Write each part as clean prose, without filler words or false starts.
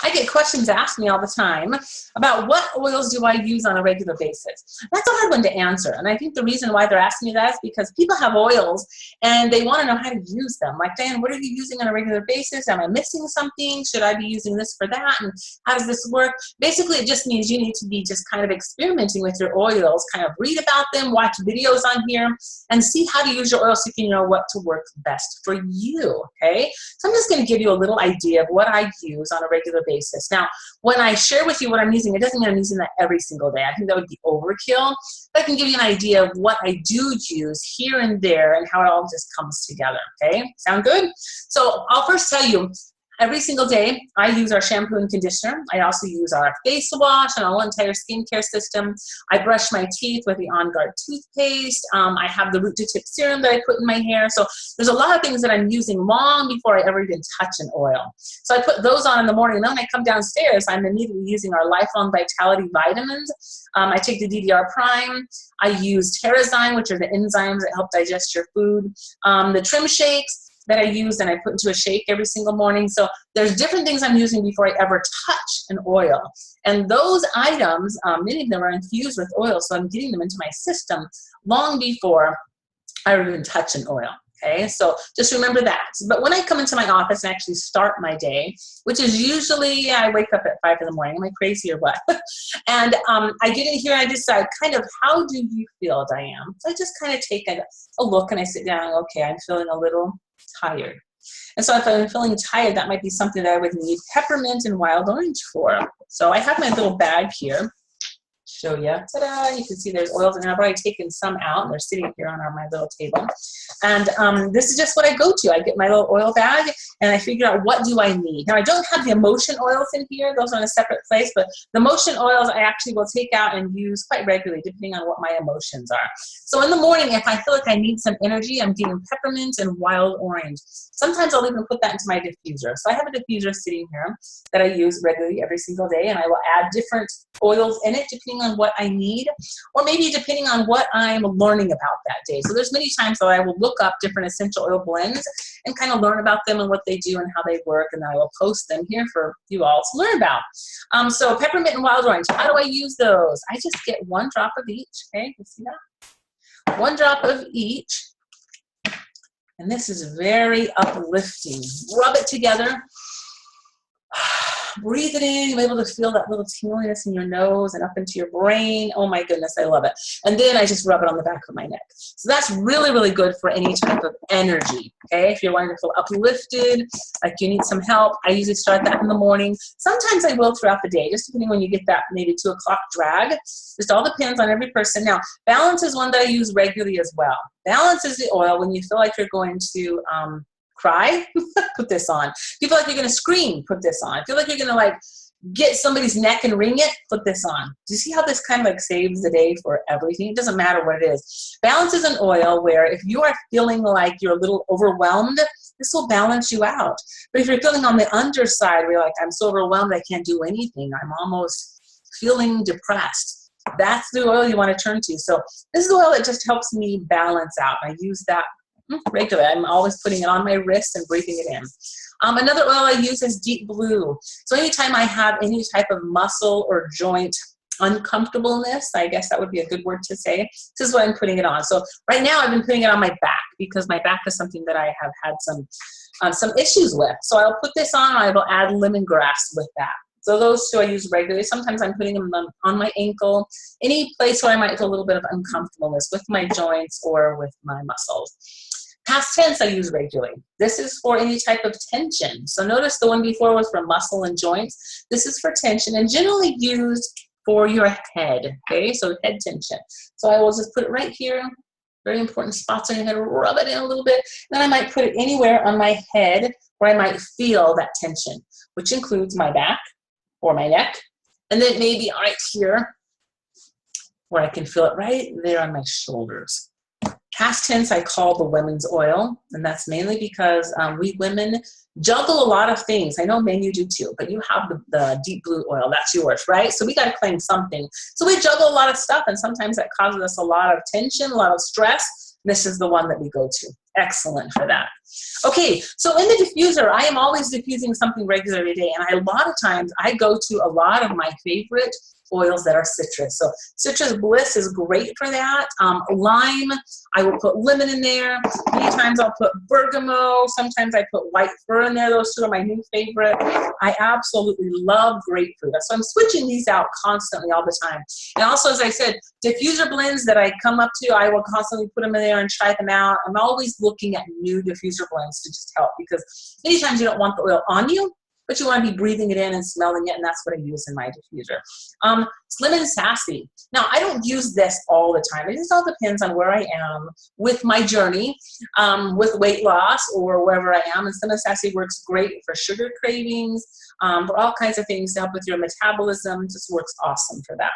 I get questions asked me all the time about what oils do I use on a regular basis. That's a hard one to answer. And I think the reason why they're asking me that is because people have oils and they want to know how to use them. Like, Diane, what are you using on a regular basis? Am I missing something? Should I be using this for that? And how does this work? Basically, it just means you need to be just kind of experimenting with your oils, kind of read about them, watch videos on here, and see how to use your oils so you can know what to work best for you, okay? So I'm just going to give you a little idea of what I use on a regular basis. Now, when I share with you what I'm using, it doesn't mean I'm using that every single day. I think that would be overkill, but I can give you an idea of what I do use here and there and how it all just comes together, okay? Sound good? So I'll first tell you, every single day, I use our shampoo and conditioner. I also use our face wash and our whole entire skincare system. I brush my teeth with the On Guard toothpaste. I have the root to tip serum that I put in my hair. So there's a lot of things that I'm using long before I ever even touch an oil. So I put those on in the morning, and then when I come downstairs, I'm immediately using our Lifelong Vitality vitamins. I take the DDR Prime. I use Terrazyme, which are the enzymes that help digest your food. The Trim Shakes that I use and I put into a shake every single morning. So there's different things I'm using before I ever touch an oil. And those items, many of them are infused with oil, so I'm getting them into my system long before I even touch an oil. Okay, so just remember that. But when I come into my office and actually start my day, which is usually, I wake up at 5 in the morning. Am I crazy or what? And I get in here and I decide kind of, how do you feel, Diane? So I just kind of take a look and I sit down and go, okay, I'm feeling a little tired. And so if I'm feeling tired, that might be something that I would need peppermint and wild orange for. So I have my little bag here. Show you. Ta-da! You can see there's oils in there. I've already taken some out, and they're sitting here on my little table. And this is just what I go to. I get my little oil bag, and I figure out what do I need. Now, I don't have the emotion oils in here. Those are in a separate place, but the emotion oils I actually will take out and use quite regularly, depending on what my emotions are. So in the morning, if I feel like I need some energy, I'm getting peppermint and wild orange. Sometimes I'll even put that into my diffuser. So I have a diffuser sitting here that I use regularly every single day, and I will add different oils in it depending on what I need, or maybe depending on what I'm learning about that day. So there's many times that I will look up different essential oil blends and kind of learn about them and what they do and how they work, and then I will post them here for you all to learn about. So peppermint and wild orange, how do I use those? I just get 1 drop of each, okay, you see that? 1 drop of each, and this is very uplifting. Rub it together. Breathe it in. You're able to feel that little tingliness in your nose and up into your brain. Oh my goodness, I love it. And then I just rub it on the back of my neck. So that's really, really good for any type of energy, okay? If you're wanting to feel uplifted, like you need some help, I usually start that in the morning. Sometimes I will throughout the day, just depending when you get that maybe 2 o'clock drag. Just all depends on every person. Now, Balance is one that I use regularly as well. Balance is the oil when you feel like you're going to cry, put this on. If you feel like you're going to scream, put this on. If you feel like you're going to like get somebody's neck and wring it, put this on. Do you see how this kind of like saves the day for everything? It doesn't matter what it is. Balance is an oil where if you are feeling like you're a little overwhelmed, this will balance you out. But if you're feeling on the underside where you're like, I'm so overwhelmed, I can't do anything, I'm almost feeling depressed, that's the oil you want to turn to. So this is the oil that just helps me balance out. I use that regularly. I'm always putting it on my wrist and breathing it in. Another oil I use is Deep Blue. So anytime I have any type of muscle or joint uncomfortableness, I guess that would be a good word to say, this is what I'm putting it on. So right now I've been putting it on my back because my back is something that I have had some issues with. So I'll put this on, and I will add lemongrass with that. So those 2 I use regularly. Sometimes I'm putting them on my ankle, any place where I might feel a little bit of uncomfortableness with my joints or with my muscles. Past tense I use regularly. This is for any type of tension. So notice the one before was for muscle and joints. This is for tension and generally used for your head, okay? So head tension. So I will just put it right here, very important spots on your head, rub it in a little bit. Then I might put it anywhere on my head where I might feel that tension, which includes my back or my neck, and then maybe right here where I can feel it right there on my shoulders. Past tense I call the women's oil, and that's mainly because we women juggle a lot of things. I know men, you do too, but you have the Deep Blue oil, that's yours, right? So we got to claim something. So we juggle a lot of stuff, and sometimes that causes us a lot of tension, a lot of stress. This is the one that we go to Excellent for that. Okay, so in the diffuser, I am always diffusing something regular every day, and a lot of times I go to a lot of my favorite oils that are citrus. So citrus bliss is great for that. Lime, I will put lemon in there. Many times I'll put bergamot. Sometimes I put white fir in there. Those two are my new favorite. I absolutely love grapefruit. So I'm switching these out constantly all the time. And also, as I said, diffuser blends that I come up to, I will constantly put them in there and try them out. I'm always looking at new diffuser blends to just help, because many times you don't want the oil on you, but you want to be breathing it in and smelling it, and that's what I use in my diffuser. Slim and Sassy. Now, I don't use this all the time. It just all depends on where I am with my journey, with weight loss or wherever I am. And Slim and Sassy works great for sugar cravings, for all kinds of things to help with your metabolism. It just works awesome for that.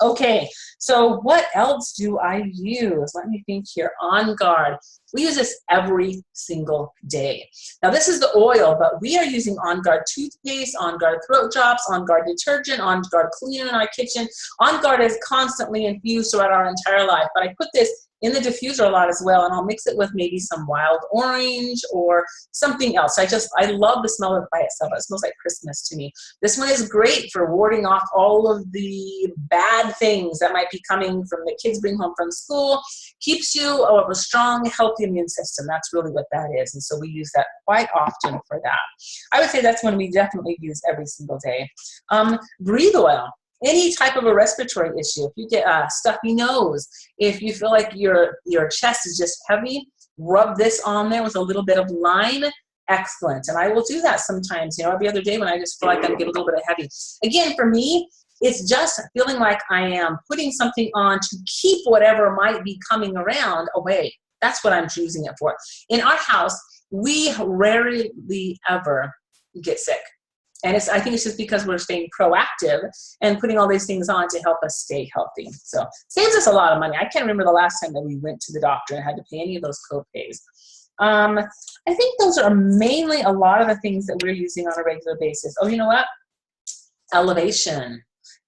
Okay, so what else do I use? Let me think here. On Guard. We use this every single day. Now, this is the oil, but we are using On Guard toothpaste, On Guard throat drops, On Guard detergent, On Guard cleaner in our kitchen. On Guard is constantly infused throughout our entire life, but I put this in the diffuser a lot as well, and I'll mix it with maybe some wild orange or something else. I love the smell of it by itself. It smells like Christmas to me. This one is great for warding off all of the bad things that might be coming from the kids bring home from school. Keeps you of a strong, healthy immune system. That's really what that is. And so we use that quite often for that. I would say that's one we definitely use every single day. Breathe oil. Any type of a respiratory issue, if you get a stuffy nose, if you feel like your chest is just heavy, rub this on there with a little bit of lime. Excellent. And I will do that sometimes, every other day when I just feel like I'm getting a little bit heavy. Again, for me, it's just feeling like I am putting something on to keep whatever might be coming around away. That's what I'm choosing it for. In our house, we rarely ever get sick. And I think it's just because we're staying proactive and putting all these things on to help us stay healthy. So saves us a lot of money. I can't remember the last time that we went to the doctor and had to pay any of those co-pays. I think those are mainly a lot of the things that we're using on a regular basis. Oh, you know what? Elevation.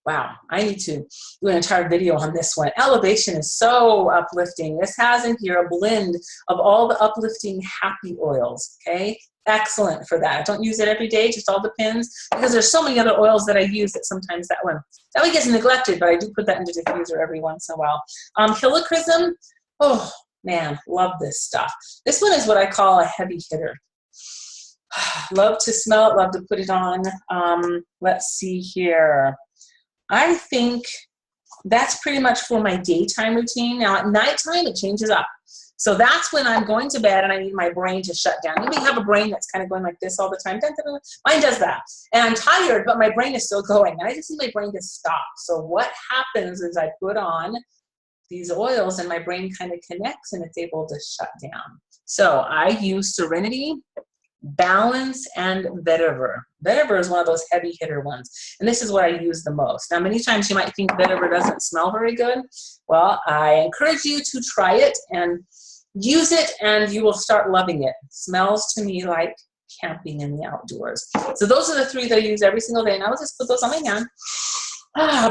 Wow, I need to do an entire video on this one. Elevation is so uplifting. This has in here a blend of all the uplifting happy oils, okay? Excellent for that. I don't use it every day, just all depends, because there's so many other oils that I use that sometimes that one gets neglected, but I do put that into diffuser every once in a while. Helichrysum, oh man, love this stuff. This one is what I call a heavy hitter. Love to smell it, love to put it on. Let's see here. I think that's pretty much for my daytime routine. Now at nighttime, it changes up. So that's when I'm going to bed and I need my brain to shut down. You may have a brain that's kind of going like this all the time. Mine does that. And I'm tired, but my brain is still going. And I just need my brain to stop. So what happens is I put on these oils and my brain kind of connects and it's able to shut down. So I use Serenity, Balance, and Vetiver. Vetiver is one of those heavy hitter ones. And this is what I use the most. Now, many times you might think Vetiver doesn't smell very good. Well, I encourage you to try it and use it, and you will start loving it. It smells to me like camping in the outdoors. So those are the three that I use every single day. And I'll just put those on my hand.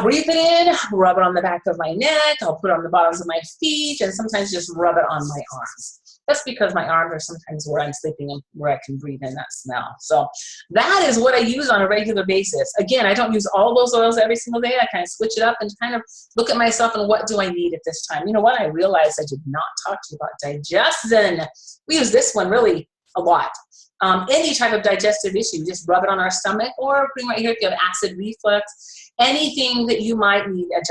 Breathe it in, rub it on the back of my neck. I'll put it on the bottoms of my feet, and sometimes just rub it on my arms. That's because my arms are sometimes where I'm sleeping and where I can breathe in that smell. So that is what I use on a regular basis. Again, I don't use all those oils every single day. I kind of switch it up and kind of look at myself and what do I need at this time. You know what? I realized I did not talk to you about Digestin. We use this one really a lot. Any type of digestive issue, just rub it on our stomach, or bring right here if you have acid reflux, anything that you might need a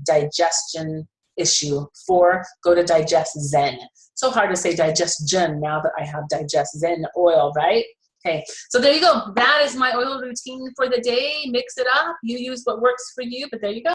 digestion issue for, go to Digestin. So hard to say digestion now that I have Digestin oil, right? Okay, so there you go. That is my oil routine for the day. Mix it up. You use what works for you, but there you go.